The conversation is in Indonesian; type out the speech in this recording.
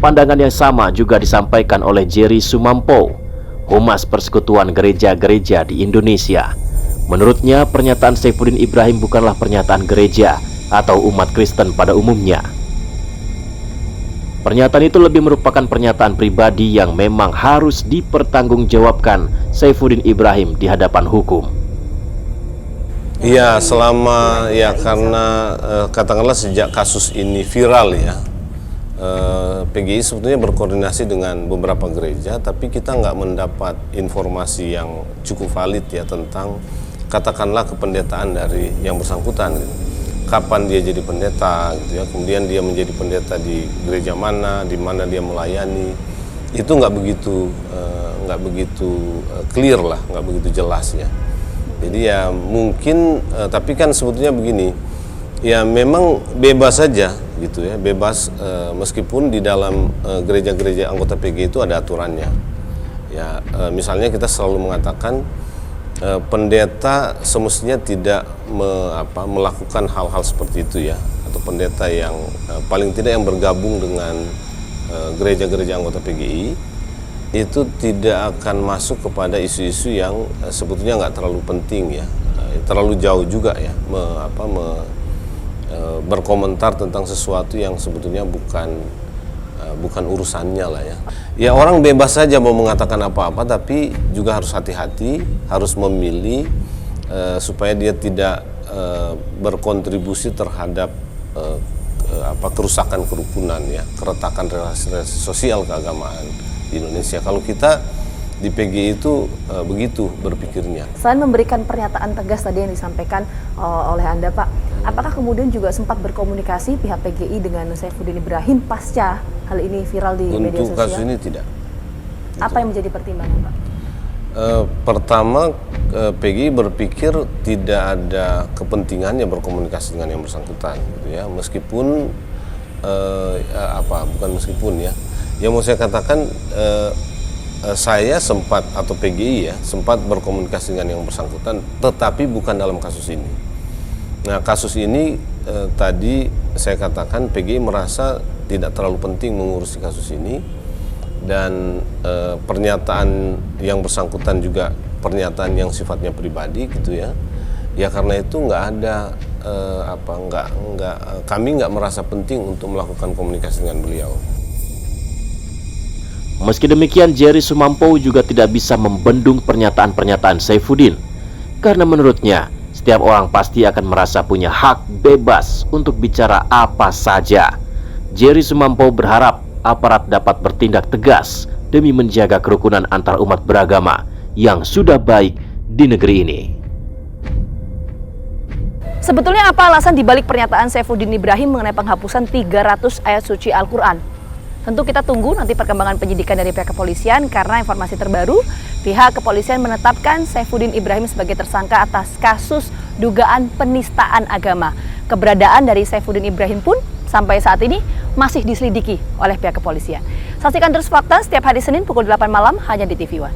Pandangan yang sama juga disampaikan oleh Jerry Sumampo, Humas Persekutuan Gereja-Gereja di Indonesia. Menurutnya, pernyataan Saifuddin Ibrahim bukanlah pernyataan gereja atau umat Kristen pada umumnya. Pernyataan itu lebih merupakan pernyataan pribadi yang memang harus dipertanggungjawabkan Saifuddin Ibrahim di hadapan hukum. Iya, karena katakanlah sejak kasus ini viral ya, PGI sebetulnya berkoordinasi dengan beberapa gereja, tapi kita nggak mendapat informasi yang cukup valid ya tentang katakanlah kependetaan dari yang bersangkutan. Gitu. Kapan dia jadi pendeta, gitu ya, kemudian dia menjadi pendeta di gereja mana, di mana dia melayani, itu nggak begitu clear lah, nggak begitu jelas ya. Jadi ya mungkin, tapi kan sebetulnya begini, ya memang bebas saja gitu ya, bebas meskipun di dalam gereja-gereja anggota PGI itu ada aturannya. Ya misalnya kita selalu mengatakan pendeta semestinya tidak melakukan hal-hal seperti itu ya, atau pendeta yang paling tidak yang bergabung dengan gereja-gereja anggota PGI itu tidak akan masuk kepada isu-isu yang sebetulnya nggak terlalu penting ya, terlalu jauh juga ya, berkomentar tentang sesuatu yang sebetulnya bukan urusannya lah ya. Ya orang bebas saja mau mengatakan apa-apa, tapi juga harus hati-hati, harus memilih supaya dia tidak berkontribusi terhadap kerusakan kerukunan ya, keretakan relasi-relasi sosial keagamaan di Indonesia. Kalau kita di PGI itu begitu berpikirnya. Selain memberikan pernyataan tegas tadi yang disampaikan oleh Anda, Pak, apakah kemudian juga sempat berkomunikasi pihak PGI dengan Saifuddin Ibrahim pasca hal ini viral di media sosial? Untuk kasus ini tidak. Apa yang menjadi pertimbangan, Pak? Pertama, PGI berpikir tidak ada kepentingannya berkomunikasi dengan yang bersangkutan, gitu ya. Meskipun bukan meskipun ya. Yang mau saya katakan, saya sempat atau PGI ya sempat berkomunikasi dengan yang bersangkutan, tetapi bukan dalam kasus ini. Nah, kasus ini tadi saya katakan PGI merasa tidak terlalu penting mengurusi kasus ini, dan pernyataan yang bersangkutan juga pernyataan yang sifatnya pribadi gitu ya. Ya karena itu kami nggak merasa penting untuk melakukan komunikasi dengan beliau. Meski demikian, Jerry Sumampo juga tidak bisa membendung pernyataan-pernyataan Saifuddin, karena menurutnya setiap orang pasti akan merasa punya hak bebas untuk bicara apa saja. Jerry Sumampo berharap aparat dapat bertindak tegas demi menjaga kerukunan antar umat beragama yang sudah baik di negeri ini. Sebetulnya apa alasan dibalik pernyataan Saifuddin Ibrahim mengenai penghapusan 300 ayat suci Al-Quran? Tentu kita tunggu nanti perkembangan penyidikan dari pihak kepolisian, karena informasi terbaru pihak kepolisian menetapkan Saifuddin Ibrahim sebagai tersangka atas kasus dugaan penistaan agama. Keberadaan dari Saifuddin Ibrahim pun sampai saat ini masih diselidiki oleh pihak kepolisian. Saksikan terus Fakta setiap hari Senin pukul 8 malam hanya di TV One.